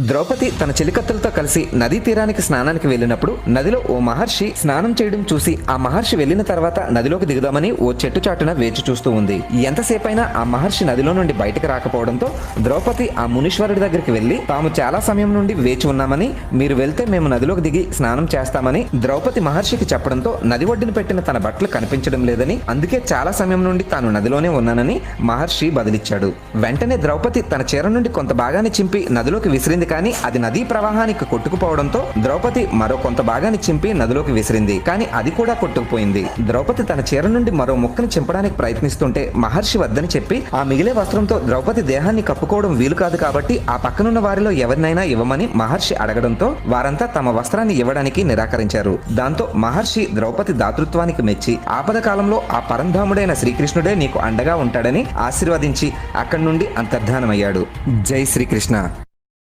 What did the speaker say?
ద్రౌపది తన చెలికత్తెలతో కలిసి నదీ తీరానికి స్నానానికి వెళ్ళినప్పుడు నదిలో ఓ మహర్షి స్నానం చేయడం చూసి ఆ మహర్షి వెళ్లిన తర్వాత నదిలోకి దిగుదామని ఓ చెట్టు చాటున వేచి చూస్తూ ఉంది. ఎంతసేపైనా ఆ మహర్షి నదిలో నుండి బయటకు రాకపోవడంతో ద్రౌపది ఆ మునీశ్వరుడి దగ్గరికి వెళ్లి తాము చాలా సమయం నుండి వేచి ఉన్నామని, మీరు వెళ్తే మేము నదిలోకి దిగి స్నానం చేస్తామని ద్రౌపది మహర్షికి చెప్పడంతో నది ఒడ్డున పెట్టిన తన బట్టలు కనిపించడం లేదని, అందుకే చాలా సమయం నుండి తాను నదిలోనే ఉన్నానని మహర్షి బదిలిచ్చాడు. వెంటనే ద్రౌపది తన చీర నుండి కొంత భాగాన్ని చింపి నదిలోకి విసిరింది. కానీ అది నదీ ప్రవాహానికి కొట్టుకుపోవడంతో ద్రౌపది మరో కొంత భాగాన్ని చింపి నదిలోకి విసిరింది. కానీ అది కూడా కొట్టుకుపోయింది. ద్రౌపది తన చీర నుండి మరో ముక్కని చింపడానికి ప్రయత్నిస్తుంటే మహర్షి వద్దని చెప్పి ఆ మిగిలే వస్త్రంతో ద్రౌపది దేహాన్ని కప్పుకోవడం వీలు కాదు కాబట్టి ఆ పక్కనున్న వారిలో ఎవరినైనా ఇవ్వమని మహర్షి అడగడంతో వారంతా తమ వస్త్రాన్ని ఇవ్వడానికి నిరాకరించారు. దాంతో మహర్షి ద్రౌపది దాతృత్వానికి మెచ్చి ఆపద కాలంలో ఆ పరంధాముడైన శ్రీకృష్ణుడే నీకు అండగా ఉంటాడని ఆశీర్వదించి అక్కడి నుండి అంతర్ధానమయ్యాడు. జై శ్రీకృష్ణ.